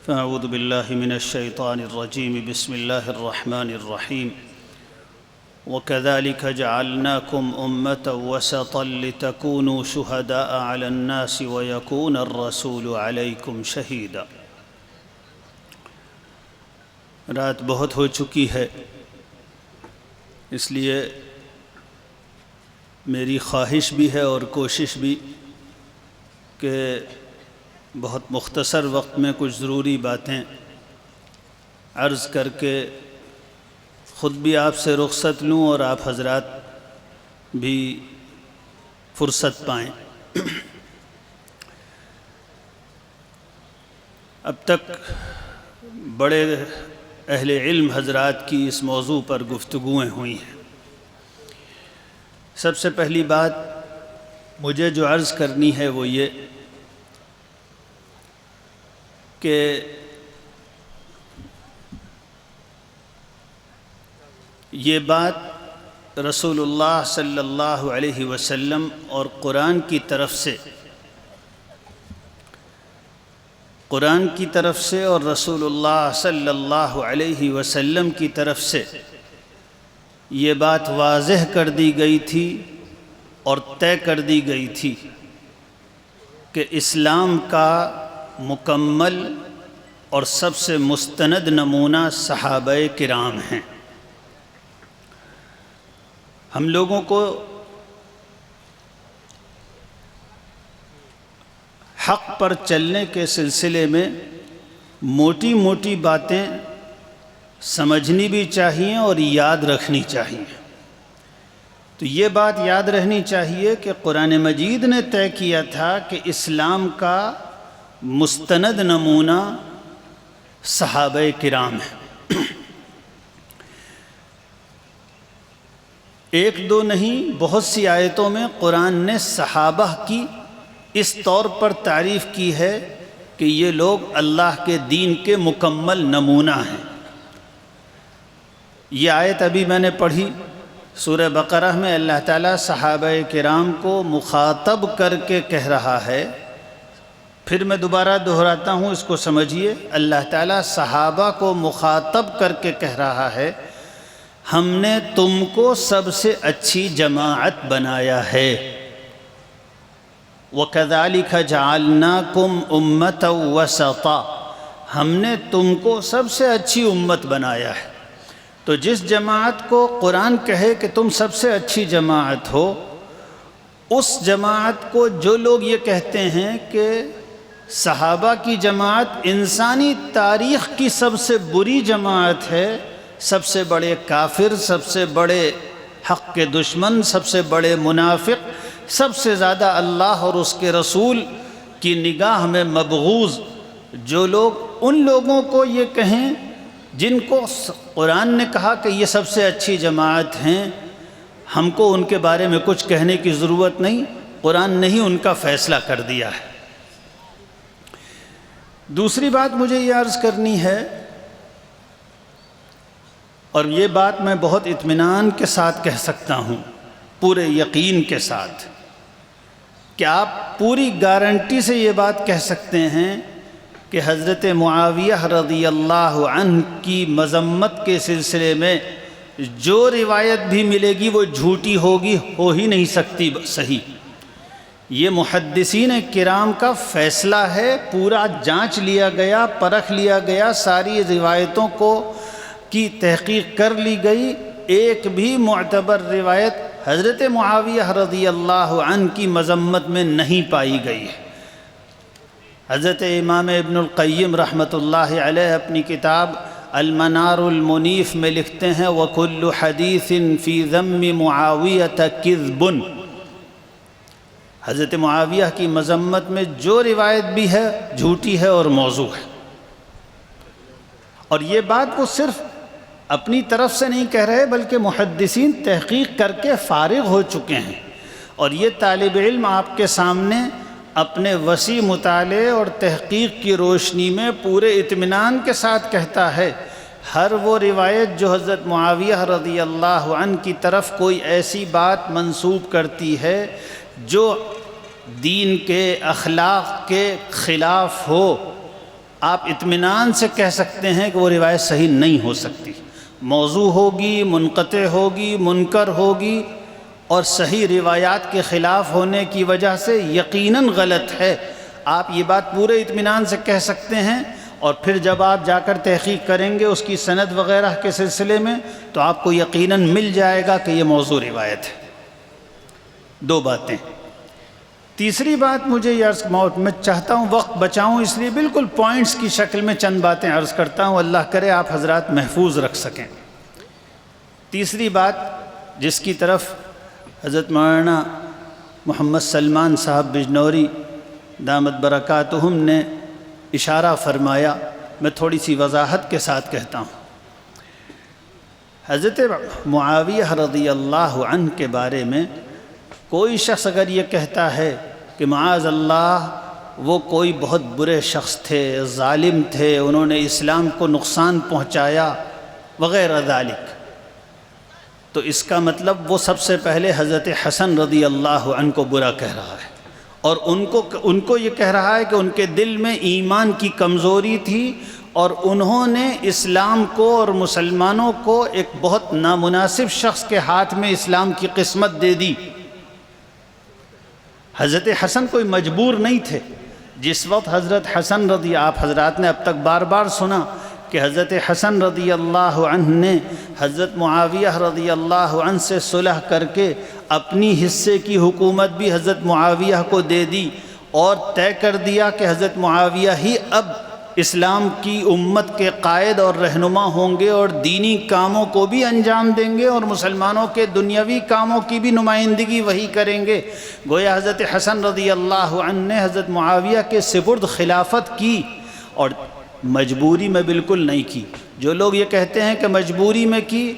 فأعوذ بالله من الشيطان الرجيم بسم الله الرحمن الرحيم وكذلك جعلناكم أمة وسطا لتكونوا شهداء على الناس ويكون الرسول عليكم شهيدا۔ رات بہت ہو چکی ہے، اس لیے میری خواہش بھی ہے اور کوشش بھی کہ بہت مختصر وقت میں کچھ ضروری باتیں عرض کر کے خود بھی آپ سے رخصت لوں اور آپ حضرات بھی فرصت پائیں۔ اب تک بڑے اہل علم حضرات کی اس موضوع پر گفتگویں ہوئی ہیں۔ سب سے پہلی بات مجھے جو عرض کرنی ہے وہ یہ بات رسول اللہ صلی اللہ علیہ وسلم اور قرآن کی طرف سے اور رسول اللہ صلی اللہ علیہ وسلم کی طرف سے یہ بات واضح کر دی گئی تھی اور طے کر دی گئی تھی کہ اسلام کا مکمل اور سب سے مستند نمونہ صحابہ کرام ہیں۔ ہم لوگوں کو حق پر چلنے کے سلسلے میں موٹی موٹی باتیں سمجھنی بھی چاہیے اور یاد رکھنی چاہیے۔ تو یہ بات یاد رہنی چاہیے کہ قرآن مجید نے طے کیا تھا کہ اسلام کا مستند نمونہ صحابہ کرام ہیں۔ ایک دو نہیں، بہت سی آیتوں میں قرآن نے صحابہ کی اس طور پر تعریف کی ہے کہ یہ لوگ اللہ کے دین کے مکمل نمونہ ہیں۔ یہ آیت ابھی میں نے پڑھی سورہ بقرہ میں، اللہ تعالیٰ صحابہ کرام کو مخاطب کر کے کہہ رہا ہے۔ پھر میں دوبارہ دہراتا ہوں، اس کو سمجھیے۔ اللہ تعالیٰ صحابہ کو مخاطب کر کے کہہ رہا ہے، ہم نے تم کو سب سے اچھی جماعت بنایا ہے۔ وَكَذَلِكَ جَعَلْنَاكُمْ أُمَّةً وَسَطًا، ہم نے تم کو سب سے اچھی امت بنایا ہے۔ تو جس جماعت کو قرآن کہے کہ تم سب سے اچھی جماعت ہو، اس جماعت کو جو لوگ یہ کہتے ہیں کہ صحابہ کی جماعت انسانی تاریخ کی سب سے بری جماعت ہے، سب سے بڑے کافر، سب سے بڑے حق کے دشمن، سب سے بڑے منافق، سب سے زیادہ اللہ اور اس کے رسول کی نگاہ میں مبغوض جو لوگ، ان لوگوں کو یہ کہیں جن کو قرآن نے کہا کہ یہ سب سے اچھی جماعت ہیں، ہم کو ان کے بارے میں کچھ کہنے کی ضرورت نہیں، قرآن نے ہی ان کا فیصلہ کر دیا ہے۔ دوسری بات مجھے یہ عرض کرنی ہے، اور یہ بات میں بہت اطمینان کے ساتھ کہہ سکتا ہوں، پورے یقین کے ساتھ، کہ آپ پوری گارنٹی سے یہ بات کہہ سکتے ہیں کہ حضرت معاویہ رضی اللہ عنہ کی مذمت کے سلسلے میں جو روایت بھی ملے گی وہ جھوٹی ہوگی، ہو ہی نہیں سکتی صحیح۔ یہ محدثین کرام کا فیصلہ ہے، پورا جانچ لیا گیا، پرکھ لیا گیا، ساری روایتوں کی تحقیق کر لی گئی، ایک بھی معتبر روایت حضرت معاویہ رضی اللہ عنہ کی مذمت میں نہیں پائی گئی ہے۔ حضرت امام ابن القیم رحمۃ اللہ علیہ اپنی کتاب المنار المنیف میں لکھتے ہیں، وَكُلُّ حَدِيثٍ فِي ذَمِّ مُعَاوِيَةَ كِذْبٌ، حضرت معاویہ کی مذمت میں جو روایت بھی ہے جھوٹی ہے اور موضوع ہے۔ اور یہ بات وہ صرف اپنی طرف سے نہیں کہہ رہے، بلکہ محدثین تحقیق کر کے فارغ ہو چکے ہیں، اور یہ طالب علم آپ کے سامنے اپنے وسیع مطالعے اور تحقیق کی روشنی میں پورے اطمینان کے ساتھ کہتا ہے، ہر وہ روایت جو حضرت معاویہ رضی اللہ عنہ کی طرف کوئی ایسی بات منسوب کرتی ہے جو دین کے اخلاق کے خلاف ہو، آپ اطمینان سے کہہ سکتے ہیں کہ وہ روایت صحیح نہیں ہو سکتی، موضوع ہوگی، منقطع ہوگی، منکر ہوگی، اور صحیح روایات کے خلاف ہونے کی وجہ سے یقیناً غلط ہے۔ آپ یہ بات پورے اطمینان سے کہہ سکتے ہیں، اور پھر جب آپ جا کر تحقیق کریں گے اس کی سند وغیرہ کے سلسلے میں تو آپ کو یقیناً مل جائے گا کہ یہ موضوع روایت ہے۔ دو باتیں۔ تیسری بات مجھے یہ عرض، میں چاہتا ہوں وقت بچاؤں، اس لیے بالکل پوائنٹس کی شکل میں چند باتیں عرض کرتا ہوں، اللہ کرے آپ حضرات محفوظ رکھ سکیں۔ تیسری بات جس کی طرف حضرت مولانا محمد سلمان صاحب بجنوری دامت برکاتہم نے اشارہ فرمایا، میں تھوڑی سی وضاحت کے ساتھ کہتا ہوں۔ حضرت معاویہ رضی اللہ عنہ کے بارے میں کوئی شخص اگر یہ کہتا ہے کہ معاذ اللہ وہ کوئی بہت برے شخص تھے، ظالم تھے، انہوں نے اسلام کو نقصان پہنچایا وغیرہ ذالک، تو اس کا مطلب وہ سب سے پہلے حضرت حسن رضی اللہ عنہ کو برا کہہ رہا ہے، اور ان کو یہ کہہ رہا ہے کہ ان کے دل میں ایمان کی کمزوری تھی اور انہوں نے اسلام کو اور مسلمانوں کو ایک بہت نامناسب شخص کے ہاتھ میں اسلام کی قسمت دے دی۔ حضرت حسن کوئی مجبور نہیں تھے۔ جس وقت حضرت حسن آپ حضرات نے اب تک بار بار سنا کہ حضرت حسن رضی اللہ عنہ نے حضرت معاویہ رضی اللہ عنہ سے صلح کر کے اپنی حصے کی حکومت بھی حضرت معاویہ کو دے دی، اور طے کر دیا کہ حضرت معاویہ ہی اب اسلام کی امت کے قائد اور رہنما ہوں گے، اور دینی کاموں کو بھی انجام دیں گے، اور مسلمانوں کے دنیاوی کاموں کی بھی نمائندگی وہی کریں گے۔ گویا حضرت حسن رضی اللہ عنہ نے حضرت معاویہ کے سپرد خلافت کی، اور مجبوری میں بالکل نہیں کی۔ جو لوگ یہ کہتے ہیں کہ مجبوری میں کی،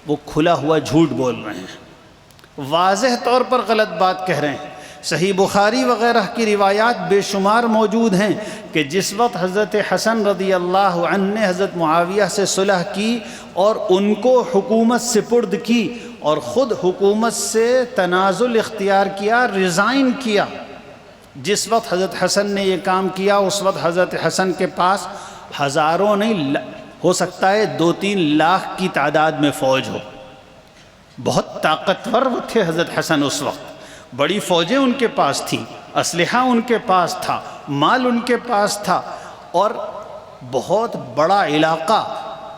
وہ کھلا ہوا جھوٹ بول رہے ہیں، واضح طور پر غلط بات کہہ رہے ہیں۔ صحیح بخاری وغیرہ کی روایات بے شمار موجود ہیں کہ جس وقت حضرت حسن رضی اللہ عنہ نے حضرت معاویہ سے صلح کی اور ان کو حکومت سپرد کی، اور خود حکومت سے تنازل اختیار کیا، ریزائن کیا، جس وقت حضرت حسن نے یہ کام کیا اس وقت حضرت حسن کے پاس ہزاروں نہیں، ہو سکتا ہے 2-3 لاکھ کی تعداد میں فوج ہو۔ بہت طاقتور تھے حضرت حسن اس وقت، بڑی فوجیں ان کے پاس تھیں، اسلحہ ان کے پاس تھا، مال ان کے پاس تھا، اور بہت بڑا علاقہ،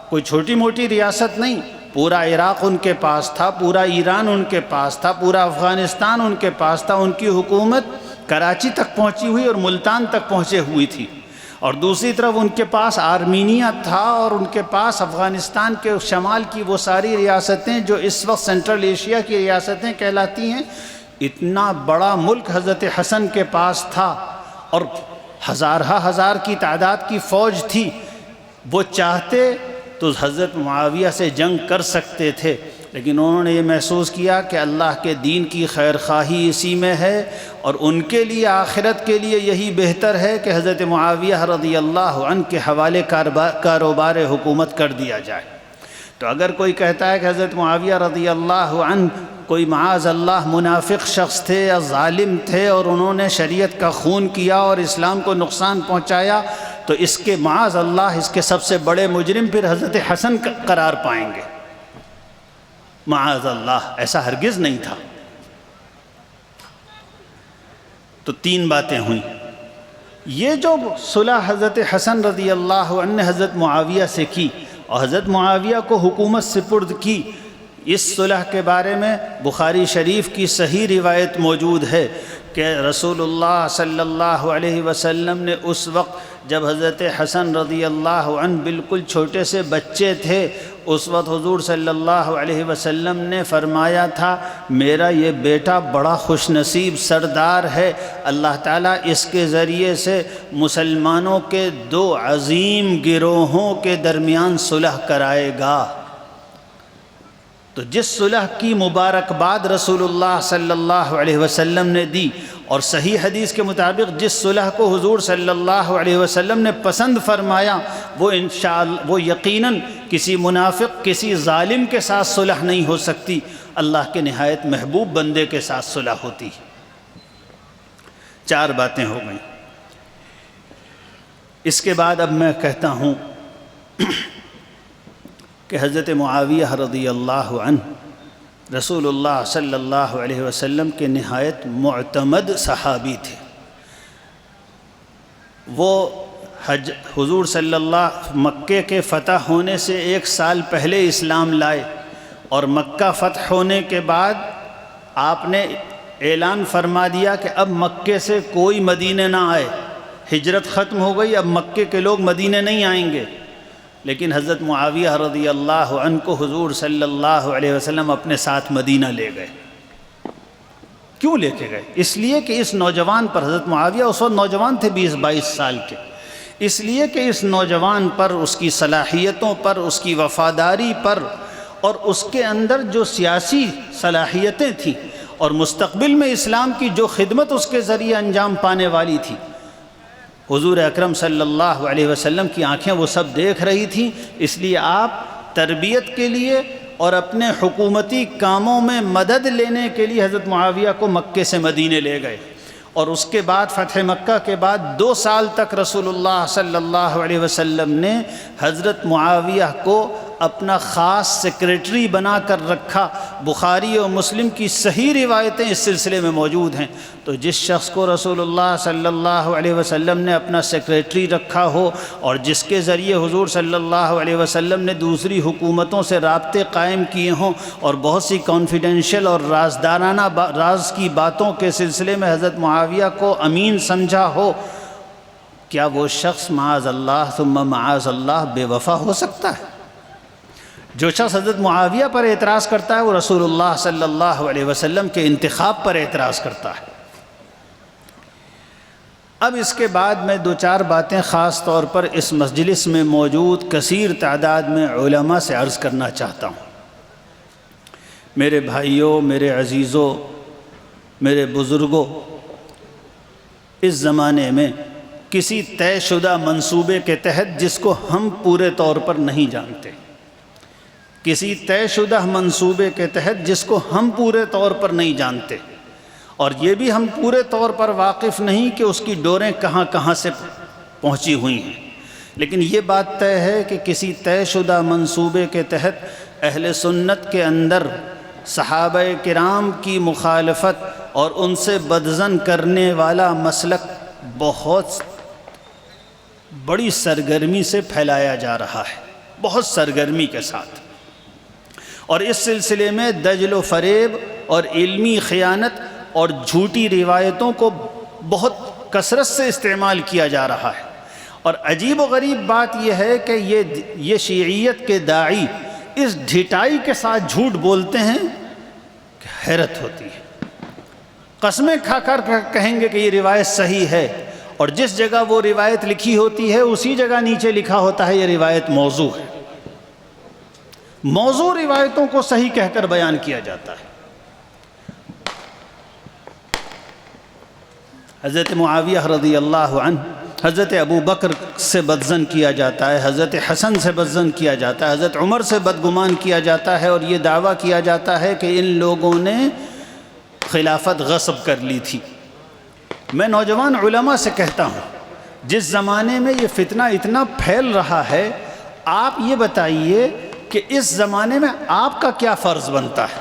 کوئی چھوٹی موٹی ریاست نہیں، پورا عراق ان کے پاس تھا، پورا ایران ان کے پاس تھا، پورا افغانستان ان کے پاس تھا۔ ان کی حکومت کراچی تک پہنچی ہوئی اور ملتان تک پہنچے ہوئی تھی، اور دوسری طرف ان کے پاس آرمینیا تھا، اور ان کے پاس افغانستان کے شمال کی وہ ساری ریاستیں جو اس وقت سینٹرل ایشیا کی ریاستیں کہلاتی ہیں۔ اتنا بڑا ملک حضرت حسن کے پاس تھا، اور ہزار کی تعداد کی فوج تھی۔ وہ چاہتے تو حضرت معاویہ سے جنگ کر سکتے تھے، لیکن انہوں نے یہ محسوس کیا کہ اللہ کے دین کی خیر خواہی اسی میں ہے، اور ان کے لیے آخرت کے لیے یہی بہتر ہے کہ حضرت معاویہ رضی اللہ عنہ کے حوالے کاروبار حکومت کر دیا جائے۔ تو اگر کوئی کہتا ہے کہ حضرت معاویہ رضی اللہ عنہ کوئی معاذ اللہ منافق شخص تھے یا ظالم تھے اور انہوں نے شریعت کا خون کیا اور اسلام کو نقصان پہنچایا، تو اس کے معاذ اللہ اس کے سب سے بڑے مجرم پھر حضرت حسن قرار پائیں گے۔ معاذ اللہ، ایسا ہرگز نہیں تھا۔ تو 3 باتیں ہوئیں۔ یہ جو صلح حضرت حسن رضی اللہ عنہ نے حضرت معاویہ سے کی اور حضرت معاویہ کو حکومت سپرد کی، اس صلح کے بارے میں بخاری شریف کی صحیح روایت موجود ہے کہ رسول اللہ صلی اللہ علیہ وسلم نے اس وقت جب حضرت حسن رضی اللہ عنہ بالکل چھوٹے سے بچے تھے، اس وقت حضور صلی اللہ علیہ وسلم نے فرمایا تھا، میرا یہ بیٹا بڑا خوش نصیب سردار ہے، اللہ تعالیٰ اس کے ذریعے سے مسلمانوں کے 2 عظیم گروہوں کے درمیان صلح کرائے گا۔ تو جس صلح کی مبارکباد رسول اللہ صلی اللہ علیہ وسلم نے دی، اور صحیح حدیث کے مطابق جس صلح کو حضور صلی اللہ علیہ وسلم نے پسند فرمایا، وہ یقیناً کسی منافق، کسی ظالم کے ساتھ صلح نہیں ہو سکتی، اللہ کے نہایت محبوب بندے کے ساتھ صلح ہوتی۔ 4 باتیں ہو گئیں۔ اس کے بعد اب میں کہتا ہوں کہ حضرت معاویہ رضی اللہ عنہ رسول اللہ صلی اللہ علیہ وسلم کے نہایت معتمد صحابی تھے۔ وہ حضور صلی اللہ مکے کے فتح ہونے سے 1 سال پہلے اسلام لائے، اور مکہ فتح ہونے کے بعد آپ نے اعلان فرما دیا کہ اب مکے سے کوئی مدینے نہ آئے، ہجرت ختم ہو گئی، اب مکے کے لوگ مدینے نہیں آئیں گے۔ لیکن حضرت معاویہ رضی اللہ عنہ کو حضور صلی اللہ علیہ وسلم اپنے ساتھ مدینہ لے گئے۔ کیوں لے کے گئے؟ اس لیے کہ اس نوجوان پر، حضرت معاویہ اس وقت نوجوان تھے 20-22 سال کے، اس لیے کہ اس نوجوان پر، اس کی صلاحیتوں پر، اس کی وفاداری پر، اور اس کے اندر جو سیاسی صلاحیتیں تھیں اور مستقبل میں اسلام کی جو خدمت اس کے ذریعے انجام پانے والی تھی، حضور اکرم صلی اللہ علیہ وسلم کی آنکھیں وہ سب دیکھ رہی تھیں۔ اس لیے آپ تربیت کے لیے اور اپنے حکومتی کاموں میں مدد لینے کے لیے حضرت معاویہ کو مکے سے مدینے لے گئے، اور اس کے بعد فتح مکہ کے بعد 2 سال تک رسول اللہ صلی اللہ علیہ وسلم نے حضرت معاویہ کو اپنا خاص سیکریٹری بنا کر رکھا۔ بخاری اور مسلم کی صحیح روایتیں اس سلسلے میں موجود ہیں۔ تو جس شخص کو رسول اللہ صلی اللہ علیہ وسلم نے اپنا سیکریٹری رکھا ہو، اور جس کے ذریعے حضور صلی اللہ علیہ وسلم نے دوسری حکومتوں سے رابطے قائم کیے ہوں، اور بہت سی کانفیڈینشیل اور رازدارانہ راز کی باتوں کے سلسلے میں حضرت معاویہ کو امین سمجھا ہو، کیا وہ شخص معاذ اللہ ثم معاذ اللہ بے وفا ہو سکتا ہے؟ جو شخص حضرت معاویہ پر اعتراض کرتا ہے وہ رسول اللہ صلی اللہ علیہ وسلم کے انتخاب پر اعتراض کرتا ہے۔ اب اس کے بعد میں 2-4 باتیں خاص طور پر اس مجلس میں موجود کثیر تعداد میں علماء سے عرض کرنا چاہتا ہوں۔ میرے بھائیوں، میرے عزیزوں، میرے بزرگوں، اس زمانے میں کسی طے شدہ منصوبے کے تحت، جس کو ہم پورے طور پر نہیں جانتے، کسی طے شدہ منصوبے کے تحت جس کو ہم پورے طور پر نہیں جانتے، اور یہ بھی ہم پورے طور پر واقف نہیں کہ اس کی ڈوریں کہاں کہاں سے پہنچی ہوئی ہیں، لیکن یہ بات طے ہے کہ کسی طے شدہ منصوبے کے تحت اہل سنت کے اندر صحابہ کرام کی مخالفت اور ان سے بدظن کرنے والا مسلک بہت بڑی سرگرمی سے پھیلایا جا رہا ہے، بہت سرگرمی کے ساتھ، اور اس سلسلے میں دجل و فریب اور علمی خیانت اور جھوٹی روایتوں کو بہت کثرت سے استعمال کیا جا رہا ہے۔ اور عجیب و غریب بات یہ ہے کہ یہ شیعیت کے داعی اس ڈھٹائی کے ساتھ جھوٹ بولتے ہیں کہ حیرت ہوتی ہے۔ قسمیں کھا کر کہیں گے کہ یہ روایت صحیح ہے، اور جس جگہ وہ روایت لکھی ہوتی ہے اسی جگہ نیچے لکھا ہوتا ہے یہ روایت موضوع ہے۔ موضوع روایتوں کو صحیح کہہ کر بیان کیا جاتا ہے۔ حضرت معاویہ رضی اللہ عنہ، حضرت ابو بکر سے بدظن کیا جاتا ہے، حضرت حسن سے بدظن کیا جاتا ہے، حضرت عمر سے بدگمان کیا جاتا ہے، اور یہ دعویٰ کیا جاتا ہے کہ ان لوگوں نے خلافت غصب کر لی تھی۔ میں نوجوان علماء سے کہتا ہوں، جس زمانے میں یہ فتنہ اتنا پھیل رہا ہے، آپ یہ بتائیے کہ اس زمانے میں آپ کا کیا فرض بنتا ہے؟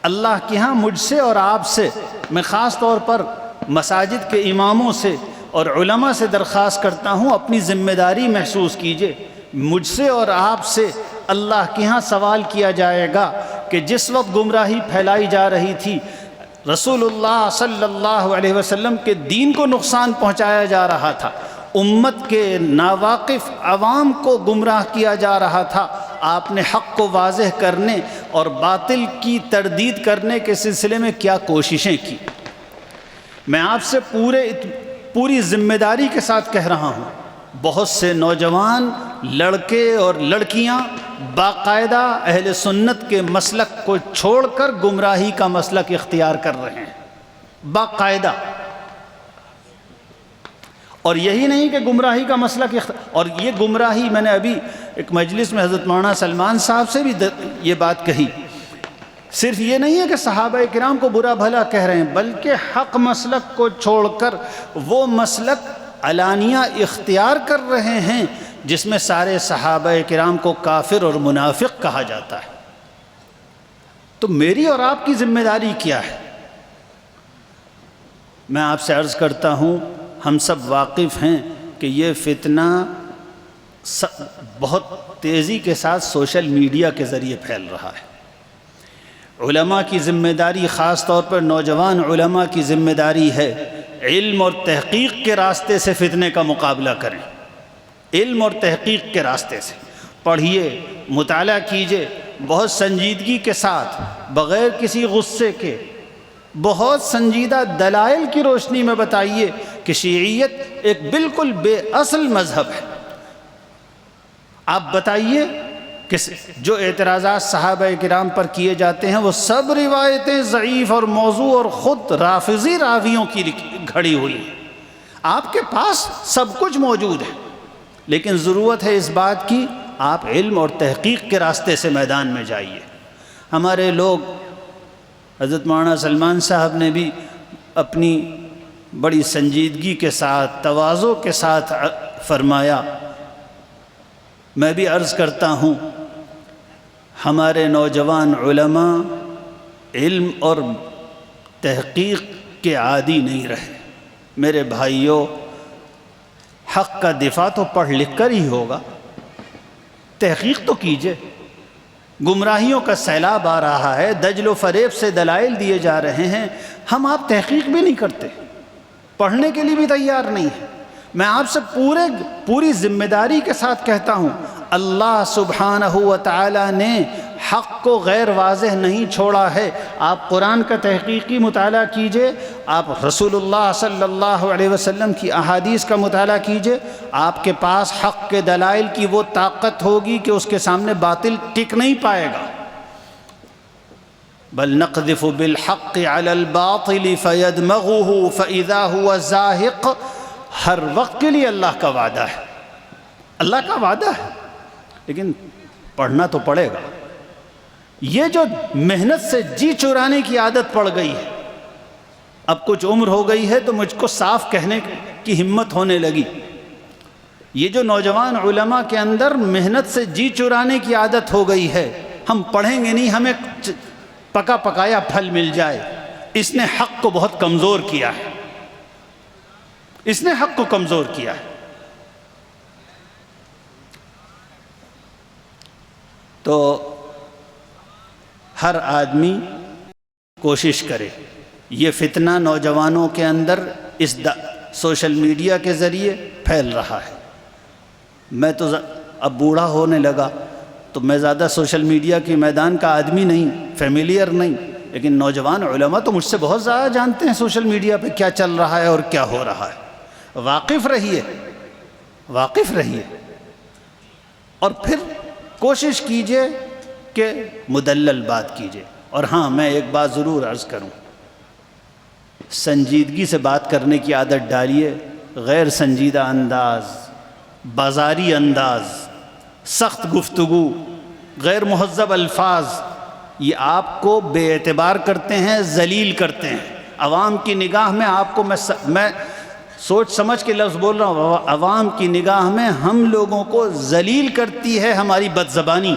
اللہ کے ہاں مجھ سے اور آپ سے، میں خاص طور پر مساجد کے اماموں سے اور علماء سے درخواست کرتا ہوں، اپنی ذمہ داری محسوس کیجئے۔ مجھ سے اور آپ سے اللہ کے ہاں سوال کیا جائے گا کہ جس وقت گمراہی پھیلائی جا رہی تھی، رسول اللہ صلی اللہ علیہ وسلم کے دین کو نقصان پہنچایا جا رہا تھا، امت کے ناواقف عوام کو گمراہ کیا جا رہا تھا، آپ نے حق کو واضح کرنے اور باطل کی تردید کرنے کے سلسلے میں کیا کوششیں کی؟ میں آپ سے پوری ذمہ داری کے ساتھ کہہ رہا ہوں، بہت سے نوجوان لڑکے اور لڑکیاں باقاعدہ اہل سنت کے مسلک کو چھوڑ کر گمراہی کا مسلک اختیار کر رہے ہیں، باقاعدہ۔ اور یہی نہیں کہ گمراہی کا مسلک اور یہ گمراہی، میں نے ابھی ایک مجلس میں حضرت مولانا سلمان صاحب سے بھی یہ بات کہی، صرف یہ نہیں ہے کہ صحابہ کرام کو برا بھلا کہہ رہے ہیں، بلکہ حق مسلک کو چھوڑ کر وہ مسلک علانیہ اختیار کر رہے ہیں، جس میں سارے صحابہ کرام کو کافر اور منافق کہا جاتا ہے۔ تو میری اور آپ کی ذمہ داری کیا ہے؟ میں آپ سے عرض کرتا ہوں، ہم سب واقف ہیں کہ یہ فتنہ بہت تیزی کے ساتھ سوشل میڈیا کے ذریعے پھیل رہا ہے۔ علماء کی ذمہ داری، خاص طور پر نوجوان علماء کی ذمہ داری ہے، علم اور تحقیق کے راستے سے فتنے کا مقابلہ کریں۔ علم اور تحقیق کے راستے سے پڑھیے، مطالعہ کیجیے، بہت سنجیدگی کے ساتھ، بغیر کسی غصے کے، بہت سنجیدہ دلائل کی روشنی میں بتائیے کہ شیعیت ایک بالکل بے اصل مذہب ہے۔ آپ بتائیے کہ جو اعتراضات صحابہ کرام پر کیے جاتے ہیں وہ سب روایتیں ضعیف اور موضوع اور خود رافضی راویوں کی گھڑی ہوئی ہیں۔ آپ کے پاس سب کچھ موجود ہے، لیکن ضرورت ہے اس بات کی آپ علم اور تحقیق کے راستے سے میدان میں جائیے۔ ہمارے لوگ، حضرت مولانا سلمان صاحب نے بھی اپنی بڑی سنجیدگی کے ساتھ، تواضع کے ساتھ فرمایا، میں بھی عرض کرتا ہوں، ہمارے نوجوان علماء علم اور تحقیق کے عادی نہیں رہے۔ میرے بھائیوں، حق کا دفاع تو پڑھ لکھ کر ہی ہوگا، تحقیق تو کیجئے۔ گمراہیوں کا سیلاب آ رہا ہے، دجل و فریب سے دلائل دیے جا رہے ہیں، ہم آپ تحقیق بھی نہیں کرتے، پڑھنے کے لیے بھی تیار نہیں ہیں۔ میں آپ سے پوری ذمہ داری کے ساتھ کہتا ہوں، اللہ سبحانہ و تعالی نے حق کو غیر واضح نہیں چھوڑا ہے۔ آپ قرآن کا تحقیقی مطالعہ کیجئے، آپ رسول اللہ صلی اللہ علیہ وسلم کی احادیث کا مطالعہ کیجئے، آپ کے پاس حق کے دلائل کی وہ طاقت ہوگی کہ اس کے سامنے باطل ٹک نہیں پائے گا۔ بل نقذف بالحق علی الباطل فیدمغه فاذا هو زاہق۔ ہر وقت کے لیے اللہ کا وعدہ ہے، اللہ کا وعدہ ہے، لیکن پڑھنا تو پڑے گا۔ یہ جو محنت سے جی چرانے کی عادت پڑ گئی ہے، اب کچھ عمر ہو گئی ہے تو مجھ کو صاف کہنے کی ہمت ہونے لگی، یہ جو نوجوان علماء کے اندر محنت سے جی چرانے کی عادت ہو گئی ہے، ہم پڑھیں گے نہیں، ہمیں پکا پکایا پھل مل جائے، اس نے حق کو بہت کمزور کیا ہے، اس نے حق کو کمزور کیا ہے۔ تو ہر آدمی کوشش کرے، یہ فتنہ نوجوانوں کے اندر اس سوشل میڈیا کے ذریعے پھیل رہا ہے۔ میں تو اب بوڑھا ہونے لگا تو میں زیادہ سوشل میڈیا کے میدان کا آدمی نہیں، فیملیئر نہیں، لیکن نوجوان علماء تو مجھ سے بہت زیادہ جانتے ہیں سوشل میڈیا پہ کیا چل رہا ہے اور کیا ہو رہا ہے۔ واقف رہیے، واقف رہیے، اور پھر کوشش کیجئے کہ مدلل بات کیجئے۔ اور ہاں، میں ایک بات ضرور عرض کروں، سنجیدگی سے بات کرنے کی عادت ڈالیے، غیر سنجیدہ انداز، بازاری انداز، سخت گفتگو، غیر مہذب الفاظ، یہ آپ کو بے اعتبار کرتے ہیں، ذلیل کرتے ہیں۔ عوام کی نگاہ میں آپ کو میں سوچ سمجھ کے لفظ بول رہا ہوں، عوام کی نگاہ میں ہم لوگوں کو ذلیل کرتی ہے ہماری بد زبانی۔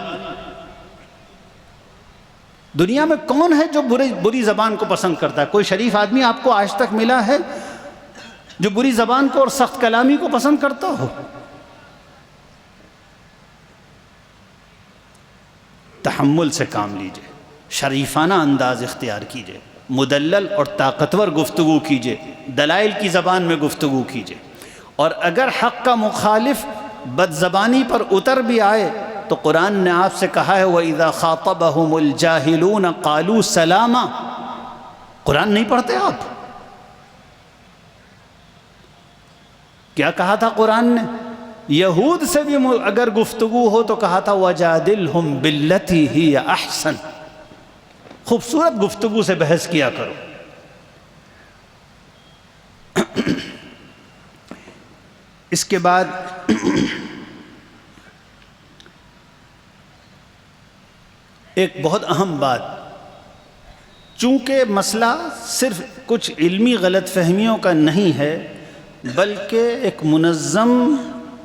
دنیا میں کون ہے جو بری زبان کو پسند کرتا ہے؟ کوئی شریف آدمی آپ کو آج تک ملا ہے جو بری زبان کو اور سخت کلامی کو پسند کرتا ہو؟ تحمل سے کام لیجئے، شریفانہ انداز اختیار کیجئے، مدلل اور طاقتور گفتگو کیجئے، دلائل کی زبان میں گفتگو کیجئے، اور اگر حق کا مخالف بد زبانی پر اتر بھی آئے تو قرآن نے آپ سے کہا ہے وَإِذَا خَاطَبَهُمُ الْجَاهِلُونَ قَالُوا سَلَامًا۔ قرآن نہیں پڑھتے آپ؟ کیا کہا تھا قرآن نے؟ یہود سے بھی اگر گفتگو ہو تو کہا تھا وَجَادِلْهُمْ بِالَّتِي هِيَ أَحْسَنُ۔ خوبصورت گفتگو سے بحث کیا کرو۔ اس کے بعد ایک بہت اہم بات، چونکہ مسئلہ صرف کچھ علمی غلط فہمیوں کا نہیں ہے، بلکہ ایک منظم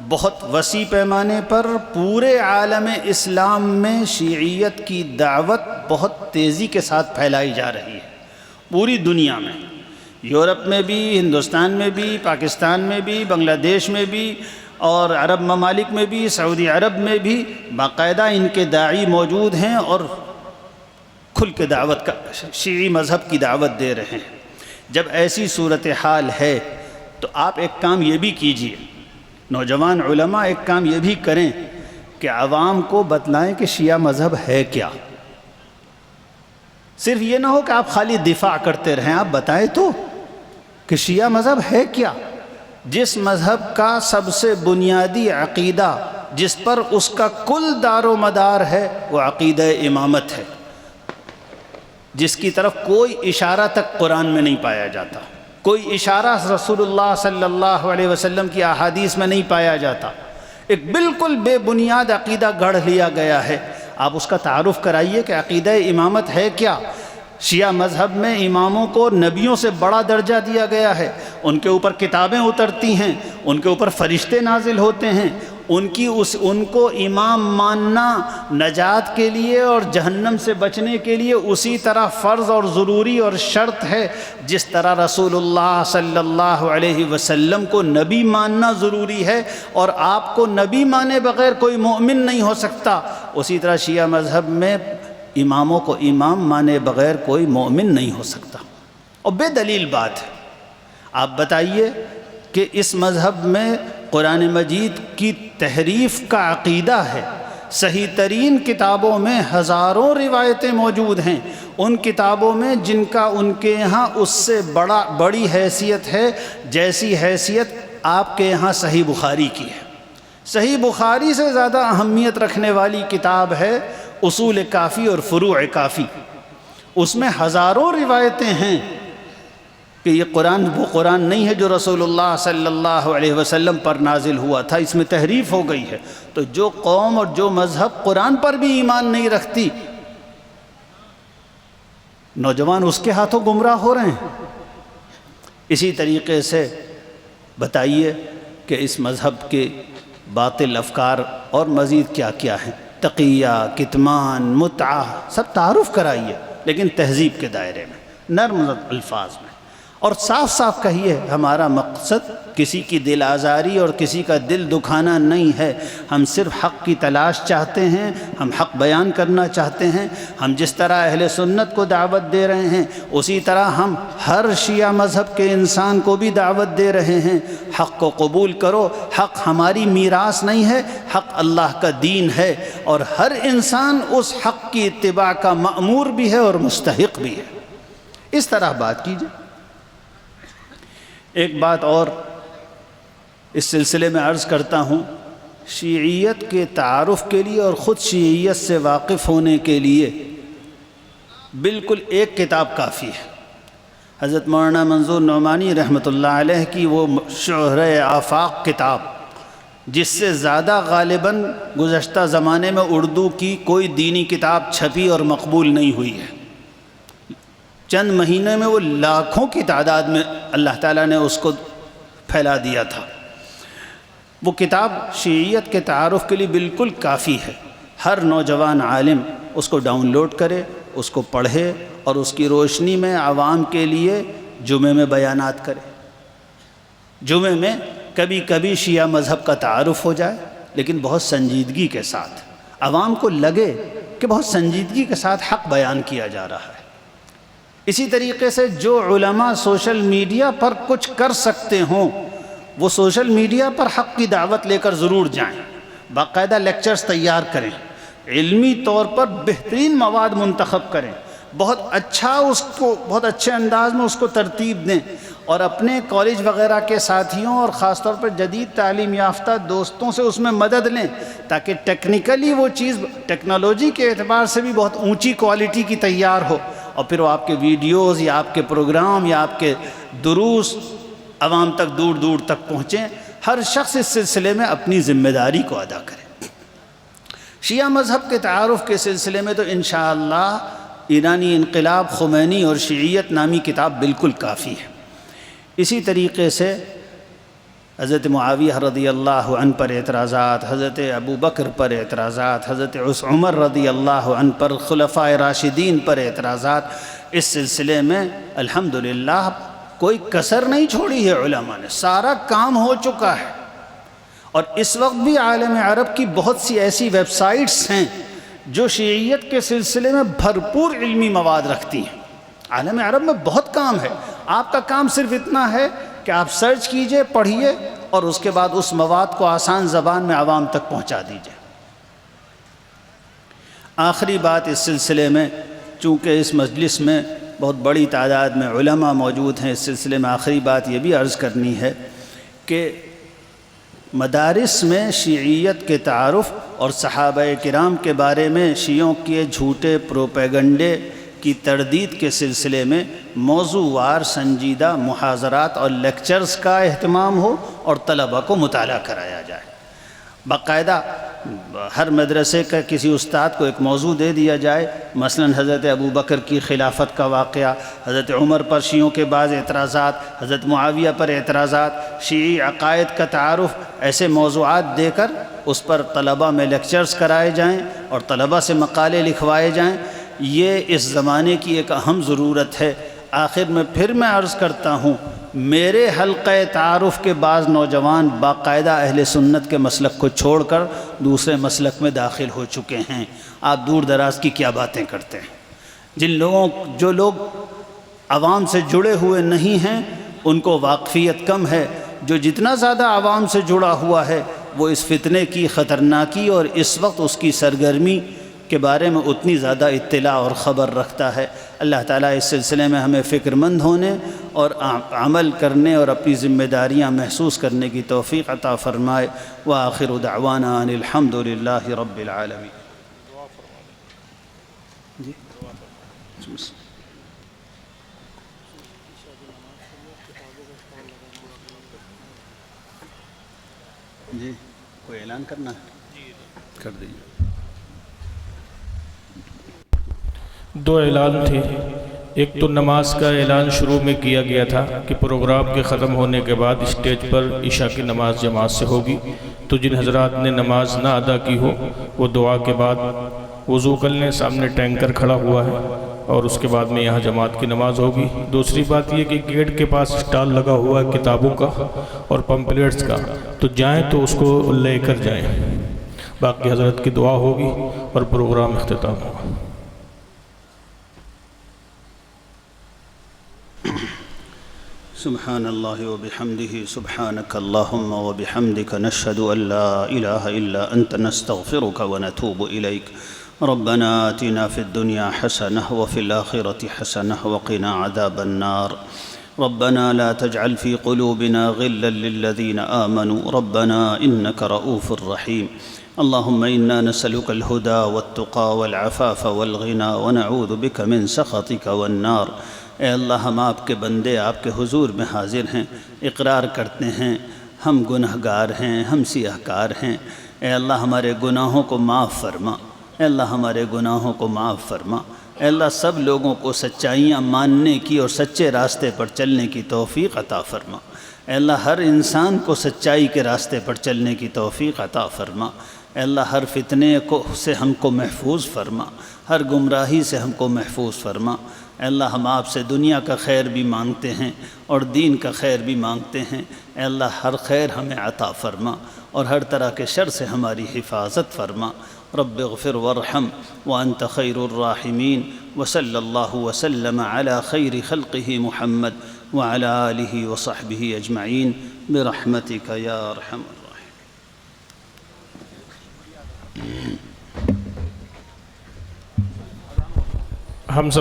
بہت وسیع پیمانے پر پورے عالم اسلام میں شیعیت کی دعوت بہت تیزی کے ساتھ پھیلائی جا رہی ہے، پوری دنیا میں، یورپ میں بھی، ہندوستان میں بھی، پاکستان میں بھی، بنگلہ دیش میں بھی، اور عرب ممالک میں بھی، سعودی عرب میں بھی باقاعدہ ان کے داعی موجود ہیں اور کھل کے دعوت کا شیعی مذہب کی دعوت دے رہے ہیں۔ جب ایسی صورتحال ہے تو آپ ایک کام یہ بھی کیجئے، نوجوان علماء ایک کام یہ بھی کریں کہ عوام کو بتلائیں کہ شیعہ مذہب ہے کیا۔ صرف یہ نہ ہو کہ آپ خالی دفاع کرتے رہیں، آپ بتائیں تو کہ شیعہ مذہب ہے کیا، جس مذہب کا سب سے بنیادی عقیدہ، جس پر اس کا کل دار و مدار ہے، وہ عقیدہ امامت ہے، جس کی طرف کوئی اشارہ تک قرآن میں نہیں پایا جاتا، کوئی اشارہ رسول اللہ صلی اللہ علیہ وسلم کی احادیث میں نہیں پایا جاتا، ایک بالکل بے بنیاد عقیدہ گڑھ لیا گیا ہے۔ آپ اس کا تعارف کرائیے کہ عقیدہ امامت ہے کیا۔ شیعہ مذہب میں اماموں کو نبیوں سے بڑا درجہ دیا گیا ہے، ان کے اوپر کتابیں اترتی ہیں، ان کے اوپر فرشتے نازل ہوتے ہیں، ان کو امام ماننا نجات کے لیے اور جہنم سے بچنے کے لیے اسی طرح فرض اور ضروری اور شرط ہے جس طرح رسول اللہ صلی اللہ علیہ وسلم کو نبی ماننا ضروری ہے، اور آپ کو نبی مانے بغیر کوئی مومن نہیں ہو سکتا، اسی طرح شیعہ مذہب میں اماموں کو امام مانے بغیر کوئی مومن نہیں ہو سکتا۔ اور بے دلیل بات ہے۔ آپ بتائیے کہ اس مذہب میں قرآن مجید کی تحریف کا عقیدہ ہے، صحیح ترین کتابوں میں ہزاروں روایتیں موجود ہیں، ان کتابوں میں جن کا ان کے یہاں اس سے بڑی حیثیت ہے جیسی حیثیت آپ کے یہاں صحیح بخاری کی ہے۔ صحیح بخاری سے زیادہ اہمیت رکھنے والی کتاب ہے اصول کافی اور فروع کافی، اس میں ہزاروں روایتیں ہیں کہ یہ قرآن وہ قرآن نہیں ہے جو رسول اللہ صلی اللہ علیہ وسلم پر نازل ہوا تھا، اس میں تحریف ہو گئی ہے۔ تو جو قوم اور جو مذہب قرآن پر بھی ایمان نہیں رکھتی، نوجوان اس کے ہاتھوں گمراہ ہو رہے ہیں۔ اسی طریقے سے بتائیے کہ اس مذہب کے باطل افکار اور مزید کیا کیا ہیں، تقیہ، کتمان، متعہ، سب تعارف کرائیے، لیکن تہذیب کے دائرے میں، نرم الفاظ میں، اور صاف صاف کہیے ہمارا مقصد کسی کی دل آزاری اور کسی کا دل دکھانا نہیں ہے، ہم صرف حق کی تلاش چاہتے ہیں، ہم حق بیان کرنا چاہتے ہیں۔ ہم جس طرح اہل سنت کو دعوت دے رہے ہیں اسی طرح ہم ہر شیعہ مذہب کے انسان کو بھی دعوت دے رہے ہیں، حق کو قبول کرو، حق ہماری میراث نہیں ہے، حق اللہ کا دین ہے، اور ہر انسان اس حق کی اتباع کا مأمور بھی ہے اور مستحق بھی ہے۔ اس طرح بات کیجیے۔ ایک بات اور اس سلسلے میں عرض کرتا ہوں، شیعیت کے تعارف کے لیے اور خود شیعیت سے واقف ہونے کے لیے بالکل ایک کتاب کافی ہے، حضرت مولانا منظور نعمانی رحمۃ اللہ علیہ کی وہ شہرہ آفاق کتاب، جس سے زیادہ غالباً گزشتہ زمانے میں اردو کی کوئی دینی کتاب چھپی اور مقبول نہیں ہوئی ہے۔ چند مہینے میں وہ لاکھوں کی تعداد میں اللہ تعالیٰ نے اس کو پھیلا دیا تھا۔ وہ کتاب شیعیت کے تعارف کے لیے بالکل کافی ہے، ہر نوجوان عالم اس کو ڈاؤن لوڈ کرے، اس کو پڑھے، اور اس کی روشنی میں عوام کے لیے جمعے میں بیانات کرے۔ جمعے میں کبھی کبھی شیعہ مذہب کا تعارف ہو جائے، لیکن بہت سنجیدگی کے ساتھ، عوام کو لگے کہ بہت سنجیدگی کے ساتھ حق بیان کیا جا رہا ہے۔ اسی طریقے سے جو علماء سوشل میڈیا پر کچھ کر سکتے ہوں وہ سوشل میڈیا پر حق کی دعوت لے کر ضرور جائیں، باقاعدہ لیکچرز تیار کریں، علمی طور پر بہترین مواد منتخب کریں، بہت اچھے انداز میں اس کو ترتیب دیں، اور اپنے کالج وغیرہ کے ساتھیوں اور خاص طور پر جدید تعلیم یافتہ دوستوں سے اس میں مدد لیں، تاکہ ٹیکنیکلی وہ چیز ٹیکنالوجی کے اعتبار سے بھی بہت اونچی کوالٹی کی تیار ہو، اور پھر وہ آپ کے ویڈیوز یا آپ کے پروگرام یا آپ کے دروس عوام تک دور دور تک پہنچیں۔ ہر شخص اس سلسلے میں اپنی ذمہ داری کو ادا کرے۔ شیعہ مذہب کے تعارف کے سلسلے میں تو انشاءاللہ ایرانی انقلاب، خمینی اور شیعیت نامی کتاب بالکل کافی ہے۔ اسی طریقے سے حضرت معاویہ رضی اللہ عنہ پر اعتراضات، حضرت ابو بکر پر اعتراضات، حضرت عمر رضی اللہ عنہ پر، خلفائے راشدین پر اعتراضات. اس سلسلے میں الحمدللہ کوئی کسر نہیں چھوڑی ہے علماء نے، سارا کام ہو چکا ہے. اور اس وقت بھی عالم عرب کی بہت سی ایسی ویب سائٹس ہیں جو شیعیت کے سلسلے میں بھرپور علمی مواد رکھتی ہیں. عالم عرب میں بہت کام ہے. آپ کا کام صرف اتنا ہے کہ آپ سرچ کیجئے، پڑھیے، اور اس کے بعد اس مواد کو آسان زبان میں عوام تک پہنچا دیجئے. آخری بات اس سلسلے میں، چونکہ اس مجلس میں بہت بڑی تعداد میں علماء موجود ہیں، اس سلسلے میں آخری بات یہ بھی عرض کرنی ہے کہ مدارس میں شیعیت کے تعارف اور صحابہ کرام کے بارے میں شیعوں کے جھوٹے پروپیگنڈے کی تردید کے سلسلے میں موضوع وار سنجیدہ محاضرات اور لیکچرز کا اہتمام ہو اور طلبہ کو مطالعہ کرایا جائے. باقاعدہ ہر مدرسے کا کسی استاد کو ایک موضوع دے دیا جائے، مثلا حضرت ابو بکر کی خلافت کا واقعہ، حضرت عمر پر شیعوں کے بعض اعتراضات، حضرت معاویہ پر اعتراضات، شیعی عقائد کا تعارف، ایسے موضوعات دے کر اس پر طلبہ میں لیکچرز کرائے جائیں اور طلبہ سے مقالے لکھوائے جائیں. یہ اس زمانے کی ایک اہم ضرورت ہے. آخر میں پھر میں عرض کرتا ہوں، میرے حلقہ تعارف کے بعض نوجوان باقاعدہ اہل سنت کے مسلک کو چھوڑ کر دوسرے مسلک میں داخل ہو چکے ہیں. آپ دور دراز کی کیا باتیں کرتے ہیں؟ جو لوگ عوام سے جڑے ہوئے نہیں ہیں ان کو واقفیت کم ہے. جو جتنا زیادہ عوام سے جڑا ہوا ہے وہ اس فتنے کی خطرناکی اور اس وقت اس کی سرگرمی کے بارے میں اتنی زیادہ اطلاع اور خبر رکھتا ہے. اللہ تعالیٰ اس سلسلے میں ہمیں فکر مند ہونے اور عمل کرنے اور اپنی ذمہ داریاں محسوس کرنے کی توفیق عطا فرمائے. وآخر دعوانا ان الحمد للہ رب العالمین. جی کوئی اعلان کرنا ہے؟ کر دیجیے. دو اعلان تھے. ایک تو نماز کا اعلان شروع میں کیا گیا تھا کہ پروگرام کے ختم ہونے کے بعد اسٹیج پر عشاء کی نماز جماعت سے ہوگی، تو جن حضرات نے نماز نہ ادا کی ہو وہ دعا کے بعد وضو کر لیں. سامنے ٹینکر کھڑا ہوا ہے اور اس کے بعد میں یہاں جماعت کی نماز ہوگی. دوسری بات یہ کہ گیٹ کے پاس اسٹال لگا ہوا ہے کتابوں کا اور پمپلیٹس کا، تو جائیں تو اس کو لے کر جائیں. باقی حضرت کی دعا ہوگی اور پروگرام اختتام ہوگا. سبحان اللہ وبحمدہ سبحانک اللہم وبحمدک نشہد ان لا الہ الا انت نستغفرک ونتوب الیک. ربنا آتنا فی الدنیا حسنہ وفی الآخرة حسنہ وقنا عذاب النار. ربنا لا تجعل في قلوبنا غلا للذين آمنوا ربنا إنك رؤوف رحيم. اللهم إنا نسألك الهدى والتقى والعفاف والغنى ونعوذ بك من سخطك والنار. اے اللہ، ہم آپ کے بندے آپ کے حضور میں حاضر ہیں، اقرار کرتے ہیں ہم گنہگار ہیں، ہم سیاہ کار ہیں. اے اللہ ہمارے گناہوں کو معاف فرما. اے اللہ ہمارے گناہوں کو معاف فرما. اے اللہ سب لوگوں کو سچائیاں ماننے کی اور سچے راستے پر چلنے کی توفیق عطا فرما. اے اللہ ہر انسان کو سچائی کے راستے پر چلنے کی توفیق عطا فرما. اے اللہ ہر فتنے سے ہم کو محفوظ فرما، ہر گمراہی سے ہم کو محفوظ فرما. اے اللہ ہم آپ سے دنیا کا خیر بھی مانگتے ہیں اور دین کا خیر بھی مانگتے ہیں. اے اللہ ہر خیر ہمیں عطا فرما اور ہر طرح کے شر سے ہماری حفاظت فرما. رب اغفر وارحم وانت خیر الراحمین. وصلی اللہ وسلم علی خیر خلقہ محمد وعلی آلہ وصحبہ اجمعین برحمتک یا ارحم الراحمین. ہم سب